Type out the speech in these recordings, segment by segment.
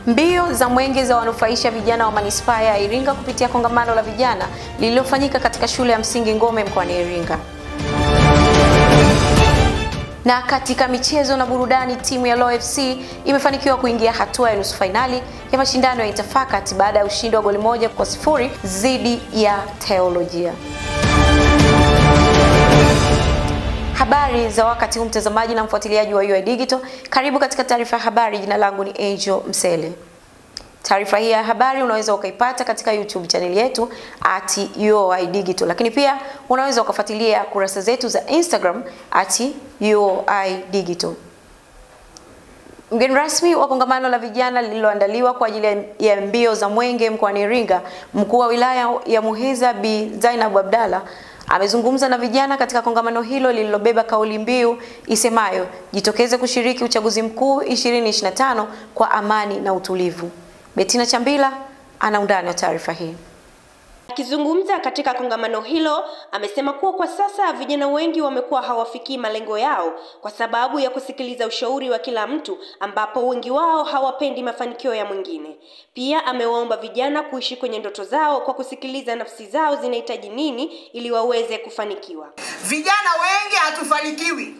Mbio za mwenge za wanufaisha vijana wa manispaa ya Iringa kupitia kongamano la vijana lililofanyika katika shule ya msingi Ngome mkoani Iringa. Na katika michezo na burudani, timu ya Low FC imefanikiwa kuingia hatua ya nusu fainali ya mashindano ya Itafakati baada ya ushindi wa goli 1-0 dhidi ya Teolojia. Habari za wakati huu mtazamaji na mfuatiliaji wa UoI Digital, karibu katika taarifa ya habari. Jina langu ni Angel Msele. Taarifa hii ya habari unaweza ukaipata katika YouTube channel yetu @UoI Digital, lakini pia unaweza ukafuatilia kurasa zetu za Instagram @UoI Digital. Mgeni rasmi wa kongamano la vijana lililoandaliwa kwa ajili ya mbio za mwenge mkoani Iringa, mkuu wa wilaya ya Muheza Bi Zainab Abdalla amezungumza na vijana katika kongamano hilo lililobeba kauli mbiu isemayo jitokeze kushiriki uchaguzi mkuu 2025 kwa amani na utulivu. Betina Chambila ana undani wa taarifa hii. Akizungumza katika kongamano hilo, amesema kuwa kwa sasa vijana wengi wamekuwa hawafikii malengo yao kwa sababu ya kusikiliza ushauri wa kila mtu, ambapo wengi wao hawapendi mafanikio ya mwingine. Pia amewaomba vijana kuishi kwenye ndoto zao kwa kusikiliza nafsi zao zinahitaji nini ili waweze kufanikiwa. Vijana wengi hatufanikiwi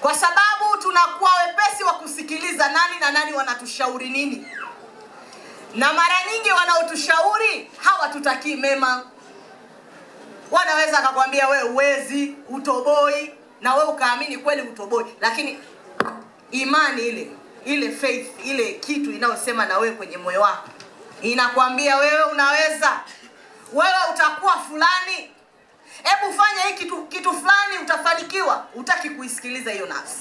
kwa sababu tunakuwa wepesi wa kusikiliza nani na nani wanatushauri nini. Na mara nyingi wanaotushauri hawatutakii mema. Wanaweza akakwambia wewe uwezi, utoboi, na wewe ukaamini kweli utoboi, lakini imani ile faith, ile kitu inayosema na wewe kwenye moyo wako inakwambia wewe unaweza, wewe utakuwa fulani, hebu fanya hiki kitu fulani utafanikiwa. Utaki kuisikiliza hiyo nafsi.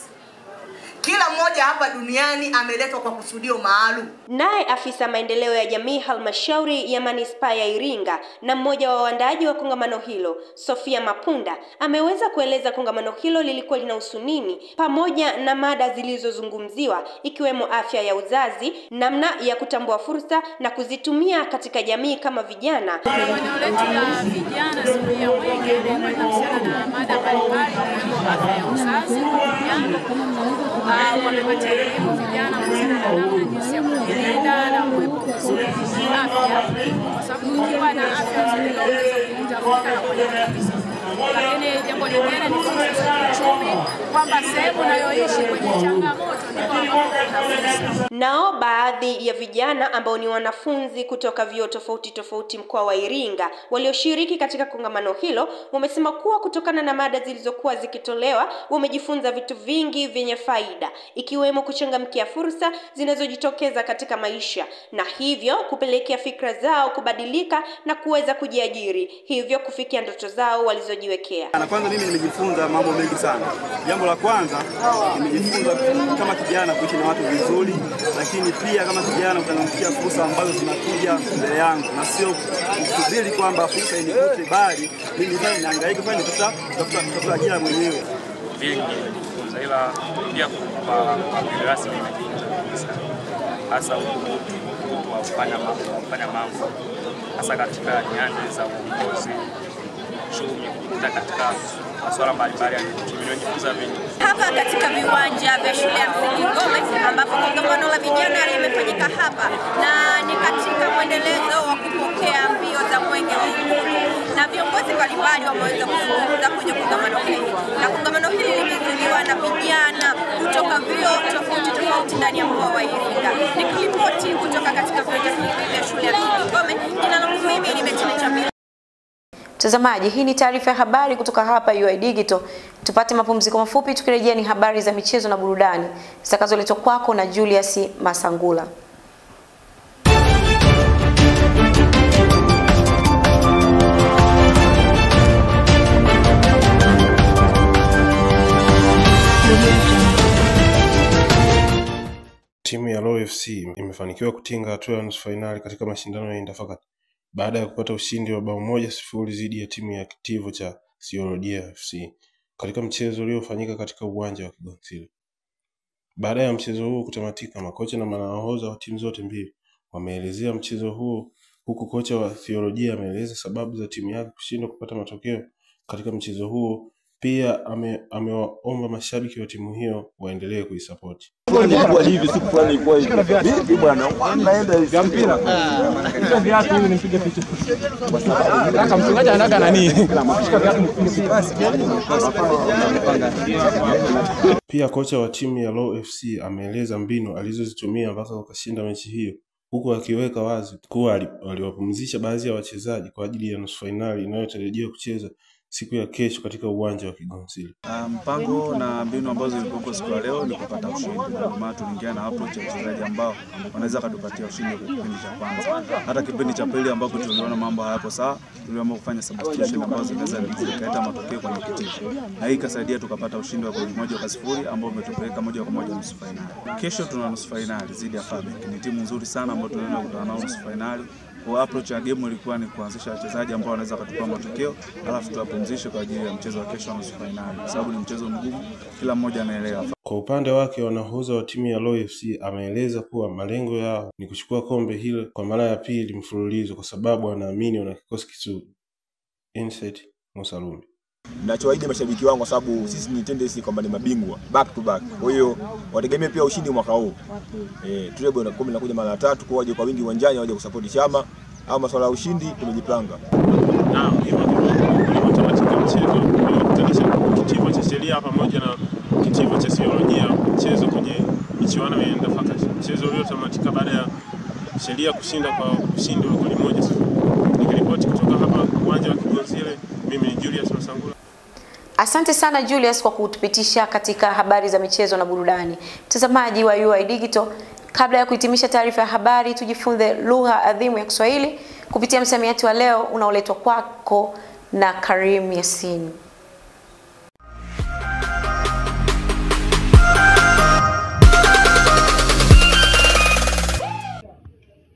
Kila mmoja hapa duniani ameletwa kwa kusudio maalum. Naye afisa maendeleo ya jamii halmashauri ya manispaa ya Iringa na mmoja wa waandaaji wa kongamano hilo, Sofia Mapunda, ameweza kueleza kongamano hilo lilikuwa linahusu nini pamoja na mada zilizozungumziwa ikiwemo afya ya uzazi, namna ya kutambua fursa na kuzitumia katika jamii kama vijana. Kongamano letu la vijana siku ya mwenge linahusiana na mada mbalimbali ikiwemo afya ya uzazi kwa vijana. Wamepatia elimu vijana kuhusiana na namna jinsi ya kujilinda na kuepuka afya, kwa sababu ukiwa na afya nzuri unaweza kulinda afya na kuendelea vizuri. Lakini jambo lingine ni fursa za kiuchumi, kwamba sehemu unayoishi kwenye changamoto ndipo ambapo kuna fursa. Nao baadhi ya vijana ambao ni wanafunzi kutoka vyuo tofauti mkoa wa Iringa walioshiriki katika kongamano hilo wamesema kuwa kutokana na mada zilizokuwa zikitolewa wamejifunza vitu vingi vyenye faida, ikiwemo kuchangamkia fursa zinazojitokeza katika maisha na hivyo kupelekea fikra zao kubadilika na kuweza kujiajiri, hivyo kufikia ndoto zao walizojiwekea. Na kwanza mimi nimejifunza mambo mengi sana. Jambo la kwanza nimejifunza kama kijana kuishi na watu vizuri, lakini pia kama kijana kuchangamkia fursa ambazo zinakuja mbele yangu na sio kusubiri kwamba fursa inikute, bali mimi nihangaike kufanya kutafuta ajira mwenyewe. Vingi ila pia kwa rasmi nimejifunza hasa kufanya mambo hasa katika nyanja za uongozi, uchumi, katika masuala mbalimbali ya nimejifunza vingi. Hapa katika viwanja vya shule ya msingi Ngome ambapo kongamano la vijana limefanyika hapa, na ni katika mwendelezo wa kupokea mbio za mwenge wa uhuru, na viongozi mbalimbali wameweza kuzungumza kwenye kongamano hili, na kongamano hili limezuliwa na vijana kutoka vyuo tofauti ndani ya mkoa wa Iringa. Nikiripoti kutoka katika viwanja hivi vya shule ya msingi Ngome, jina langu mimi ni Betina Chambila. Mtazamaji, hii ni taarifa ya habari kutoka hapa UoI Digital. Tupate mapumziko mafupi, tukirejea ni habari za michezo na burudani zitakazoletwa kwako na Julius Masangula. Timu ya Low FC imefanikiwa kutinga hatua ya nusu fainali katika mashindano ya Itafakati baada ya kupata ushindi wa bao 1-0 dhidi ya timu ya kitivo cha Teolojia FC katika mchezo uliofanyika katika uwanja wa Kigonsile. Baada ya mchezo huo kutamatika, makocha na manahodha wa timu zote mbili wameelezea mchezo huo, huku kocha wa Teolojia ameeleza sababu za timu yake kushindwa kupata matokeo katika mchezo huo. Pia amewaomba mashabiki wa timu hiyo waendelee kuisupport. Hivi siku fulani ilikuwa hivi bwana, naenda mpira. Viatu hivi nimpige picha. Kaka mchungaji anataka nani? Pia kocha wa timu ya Low FC ameeleza mbinu alizozitumia mpaka wakashinda mechi hiyo, huku akiweka wazi kuwa aliwapumzisha baadhi ya wachezaji kwa ajili ya nusu finali inayotarajiwa kucheza siku ya kesho katika uwanja wa Kigonsile. Mpango na mbinu ambazo zilikuwa siku ya leo ni kupata ushindi. Maana tuliingia na approach ya wachezaji ambao wanaweza kutupatia ushindi kwa kipindi cha kwanza. Hata kipindi cha pili ambapo tuliona mambo hayapo sawa, tuliamua kufanya substitution ambazo zinaweza kuleta matokeo kwenye kitivo. Na hii ikasaidia tukapata ushindi wa goli 1-0 ambao umetupeleka moja kwa moja nusu finali. Kesho tuna nusu finali dhidi ya Fabek. Ni timu nzuri sana ambayo tunaenda kukutana nao nusu finali. Kwa approach ya game ilikuwa ni kuanzisha wachezaji ambao wanaweza kutupa matokeo, alafu tuwapumzishe kwa ajili ya mchezo wa kesho wa nusu finali, kwa sababu ni mchezo mgumu, kila mmoja anaelewa. Kwa upande wake, wanahodha wa timu ya Low FC ameeleza kuwa malengo yao ni kuchukua kombe hilo kwa mara ya pili mfululizo kwa sababu wanaamini wana kikosi kizuri. Insight Musalumbi. Ninachowaahidi mashabiki wangu kwa sababu sisi ni tendency kwamba ni mabingwa back to back. Kwa hiyo wategemea pia ushindi mwaka huu. Treble na 10 inakuja mara 3 kwa waje kwa wingi uwanjani waje kusupport chama au masuala ya ushindi tumejipanga. Naam, hivyo ndivyo tunataka mchezo kutanisha kitivo cha sheria pamoja na kitivo cha siolojia, mchezo kwenye michuano ya Ndafaka. Mchezo uliotamatika baada ya sheria kushinda kwa ushindi wa goli 1-0. Nikiripoti kutoka hapa uwanja wa Kigonsile, mimi ni Julius Masangula. Asante sana Julius kwa kutupitisha katika habari za michezo na burudani. Mtazamaji wa UoI Digital, kabla ya kuhitimisha taarifa ya habari, tujifunze lugha adhimu ya Kiswahili kupitia msamiati wa leo unaoletwa kwako na Karim Yasin.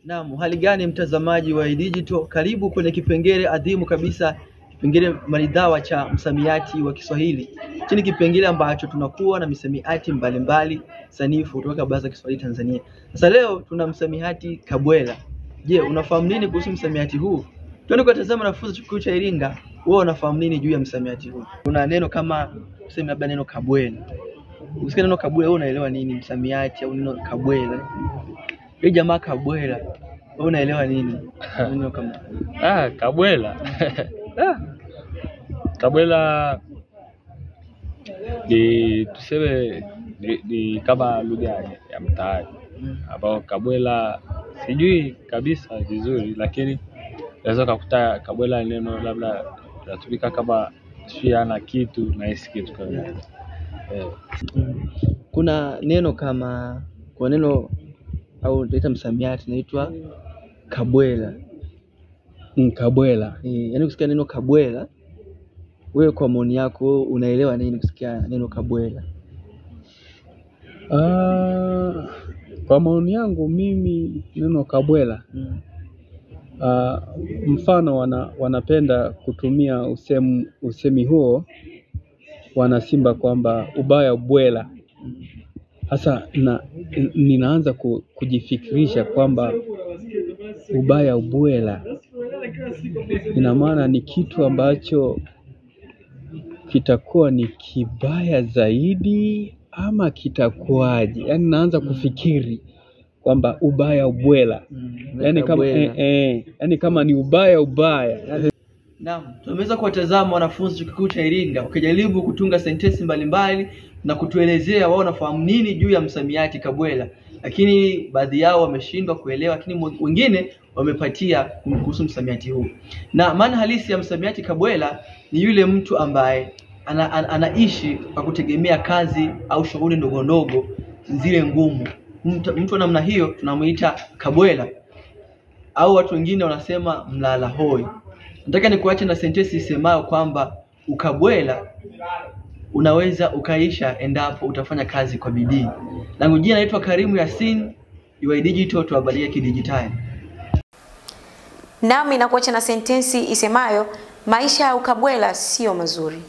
Naam, hali gani mtazamaji wa UoI Digital? Karibu kwenye kipengele adhimu kabisa, kipengele maridhawa cha msamiati wa Kiswahili. Hiki ni kipengele ambacho tunakuwa na misamiati mbalimbali sanifu kutoka Baraza la Kiswahili Tanzania. Sasa leo tuna msamiati kabwela. Je, unafahamu nini kuhusu msamiati huu? Twende kutazama wanafunzi chuo kikuu cha Iringa, wao wanafahamu nini juu ya msamiati huu. Kuna neno kama tuseme labda neno kabwela. Ukisikia neno kabwela wewe unaelewa nini msamiati au neno kabwela? Hii jamaa kabwela, wewe unaelewa nini? Neno kama kabwela. Kabwela ni tuseme ni kama lugha ya mtaani. Ambao kabwela sijui kabisa vizuri, lakini naweza kukuta kabwela neno labda linatumika kama ana kitu na hisi kitu kama Kuna neno kama kwa neno au tunaita msamiati inaitwa kabwela. Kabwela. Yaani ukisikia neno kabwela, wewe kwa maoni yako unaelewa nini ukisikia neno kabwela? Kwa maoni yangu mimi neno kabwela mfano wanapenda kutumia usemi huo wanasimba kwamba ubaya ubwela. Hasa ninaanza kujifikirisha kwamba ubaya ubwela ina maana ni kitu ambacho kitakuwa ni kibaya zaidi ama kitakuwaje? Yaani naanza kufikiri kwamba ubaya ubwela. Yaani kama yaani kama ni ubaya. Naam, tumeweza kuwatazama wanafunzi chuo kikuu cha Iringa wakijaribu kutunga sentensi mbalimbali na kutuelezea wao wanafahamu nini juu ya msamiati kabwela. Lakini baadhi yao wameshindwa kuelewa, lakini wengine wamepatia kuhusu msamiati huu. Na maana halisi ya msamiati kabwela ni yule mtu ambaye anaishi kwa kutegemea kazi au shughuli ndogo ndogo zile ngumu. Mtu wa namna hiyo tunamuita kabwela, au watu wengine wanasema mlala hoi. Nataka nikuache na sentensi isemayo kwamba ukabwela unaweza ukaisha endapo utafanya kazi kwa bidii. Langu jina naitwa Karim Yasin, UoI Digital, tuhabarie kidijitali. Nami nakuacha na sentensi isemayo maisha ya ukabwela sio mazuri.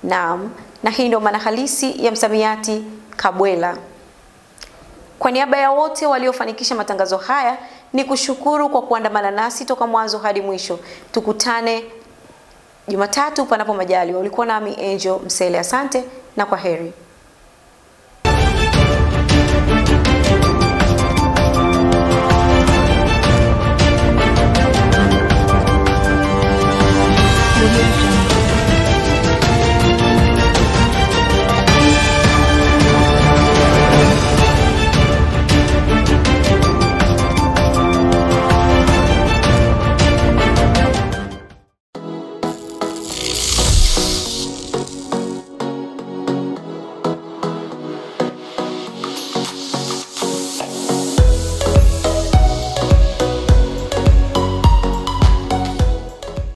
Naam, na hii ndio maana halisi ya msamiati kabwela. Kwa niaba ya wote waliofanikisha matangazo haya, ni kushukuru kwa kuandamana nasi toka mwanzo hadi mwisho. Tukutane Jumatatu panapo majaliwa. Ulikuwa nami Angel Msele, asante na kwa heri.